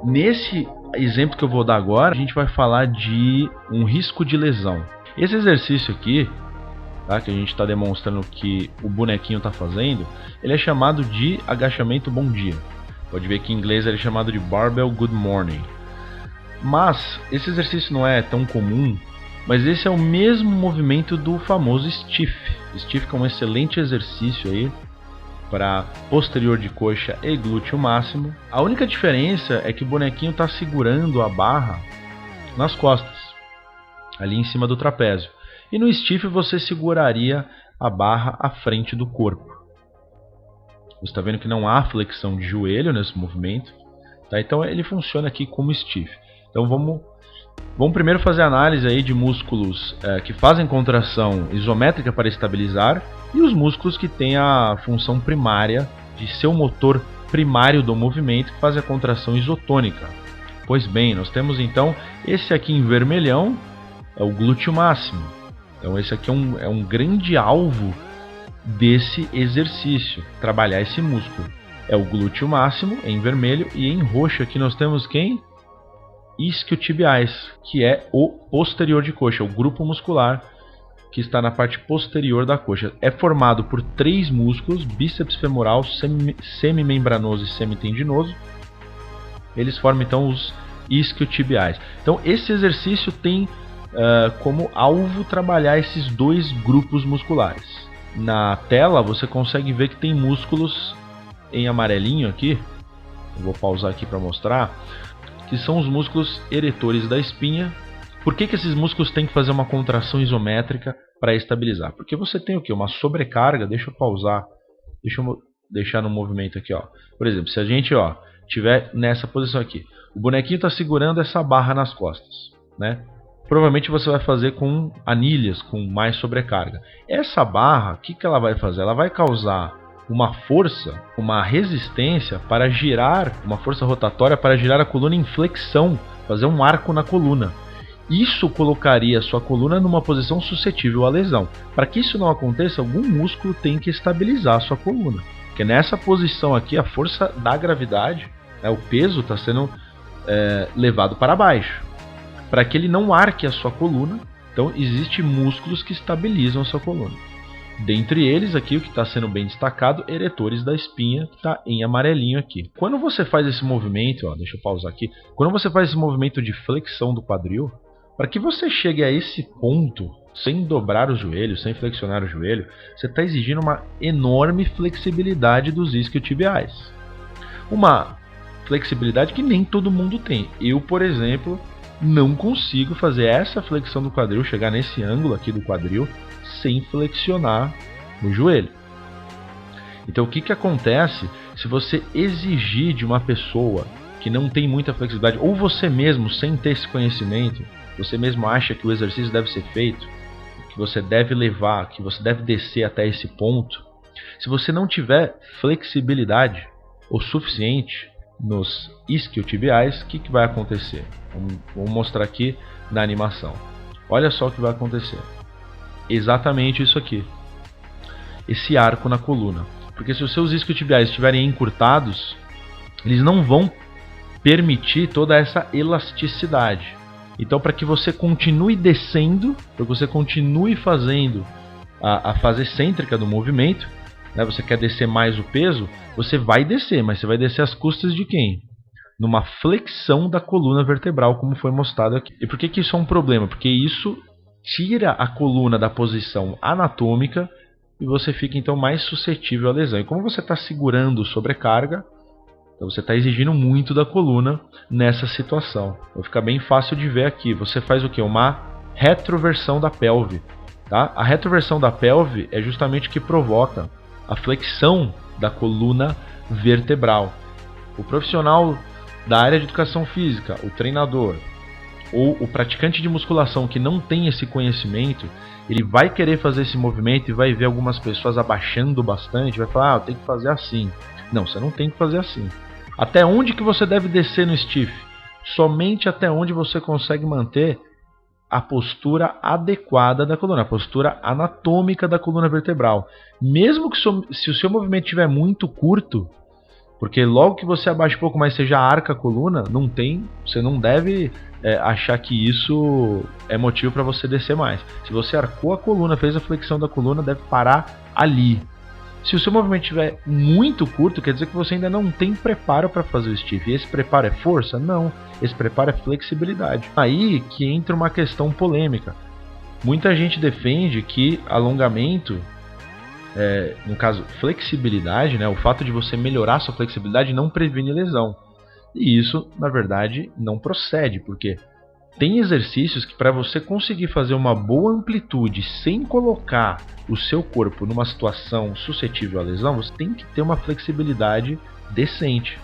Nesse exemplo que eu vou dar agora, a gente vai falar de um risco de lesão. Esse exercício aqui, tá, que a gente está demonstrando que o bonequinho está fazendo, ele é chamado de agachamento bom dia. Pode ver que em inglês ele é chamado de barbell good morning. Mas esse exercício não é tão comum, mas esse é o mesmo movimento do famoso stiff. Stiff que é um excelente exercício aí para posterior de coxa e glúteo máximo. A única diferença é que o bonequinho está segurando a barra nas costas, ali em cima do trapézio. E no stiff você seguraria a barra à frente do corpo. Você está vendo que não há flexão de joelho nesse movimento, tá? Então ele funciona aqui como stiff. Então vamos primeiro fazer a análise aí de músculos que fazem contração isométrica para estabilizar e os músculos que têm a função primária de ser o motor primário do movimento, que faz a contração isotônica. Pois bem, nós temos então esse aqui em vermelhão, é o glúteo máximo. Então esse aqui é um grande alvo desse exercício, trabalhar esse músculo. É o glúteo máximo em vermelho, e em roxo aqui nós temos quem? Isquiotibiais, que é o posterior de coxa, o grupo muscular que está na parte posterior da coxa. É formado por 3 músculos: bíceps femoral, semimembranoso e semitendinoso. Eles formam então os isquiotibiais. Então esse exercício tem como alvo trabalhar esses 2 grupos musculares. Na tela você consegue ver que tem músculos em amarelinho aqui. Eu vou pausar aqui para mostrar, que são os músculos eretores da espinha. Por que esses músculos têm que fazer uma contração isométrica para estabilizar? Porque você tem o quê? Uma sobrecarga. Deixa eu pausar, deixa eu deixar no movimento aqui, ó. Por exemplo, se a gente tiver nessa posição aqui, o bonequinho está segurando essa barra nas costas, né? Provavelmente você vai fazer com anilhas, com mais sobrecarga. Essa barra, o que ela vai fazer? Ela vai causar uma força, uma resistência para girar, uma força rotatória para girar a coluna em flexão, fazer um arco na coluna. Isso colocaria a sua coluna numa posição suscetível à lesão. Para que isso não aconteça, algum músculo tem que estabilizar a sua coluna. Porque nessa posição aqui, a força da gravidade, o peso está sendo levado para baixo. Para que ele não arque a sua coluna, então existem músculos que estabilizam a sua coluna. Dentre eles aqui, o que está sendo bem destacado, eretores da espinha, que está em amarelinho aqui. Quando você faz esse movimento, deixa eu pausar aqui. Quando você faz esse movimento de flexão do quadril, para que você chegue a esse ponto, sem dobrar o joelho, sem flexionar o joelho, você está exigindo uma enorme flexibilidade dos isquiotibiais. Uma flexibilidade que nem todo mundo tem. Eu, por exemplo, não consigo fazer essa flexão do quadril, chegar nesse ângulo aqui do quadril, sem flexionar o joelho. Então o que acontece se você exigir de uma pessoa que não tem muita flexibilidade, ou você mesmo, sem ter esse conhecimento, você mesmo acha que o exercício deve ser feito, que você deve levar, que você deve descer até esse ponto, se você não tiver flexibilidade o suficiente nos isquiotibiais, o que vai acontecer? Vamos mostrar aqui na animação. Olha só o que vai acontecer. Exatamente isso aqui. Esse arco na coluna. Porque se os seus isquiotibiais estiverem encurtados, eles não vão permitir toda essa elasticidade. Então, para que você continue descendo, para que você continue fazendo a fase excêntrica do movimento, né, você quer descer mais o peso, você vai descer, mas você vai descer às custas de quem? Numa flexão da coluna vertebral, como foi mostrado aqui. E por que isso é um problema? Porque isso tira a coluna da posição anatômica e você fica então mais suscetível à lesão. E como você está segurando sobrecarga, então você está exigindo muito da coluna nessa situação. Então fica bem fácil de ver aqui. Você faz o que? Uma retroversão da pelve. Tá? A retroversão da pelve é justamente o que provoca a flexão da coluna vertebral. O profissional da área de educação física, o treinador, ou o praticante de musculação que não tem esse conhecimento, ele vai querer fazer esse movimento e vai ver algumas pessoas abaixando bastante, vai falar, eu tenho que fazer assim. Não, você não tem que fazer assim. Até onde que você deve descer no stiff? Somente até onde você consegue manter a postura adequada da coluna, a postura anatômica da coluna vertebral. Mesmo que se o seu movimento estiver muito curto, Porque logo que você abaixa um pouco mais, você já arca a coluna, você não deve achar que isso é motivo para você descer mais. Se você arcou a coluna, fez a flexão da coluna, deve parar ali. Se o seu movimento estiver muito curto, quer dizer que você ainda não tem preparo para fazer o stiff. E esse preparo é força? Não. Esse preparo é flexibilidade. Aí que entra uma questão polêmica. Muita gente defende que alongamento, no caso flexibilidade, né, o fato de você melhorar sua flexibilidade não previne lesão. E isso, na verdade, não procede, porque tem exercícios que para você conseguir fazer uma boa amplitude sem colocar o seu corpo numa situação suscetível à lesão, você tem que ter uma flexibilidade decente.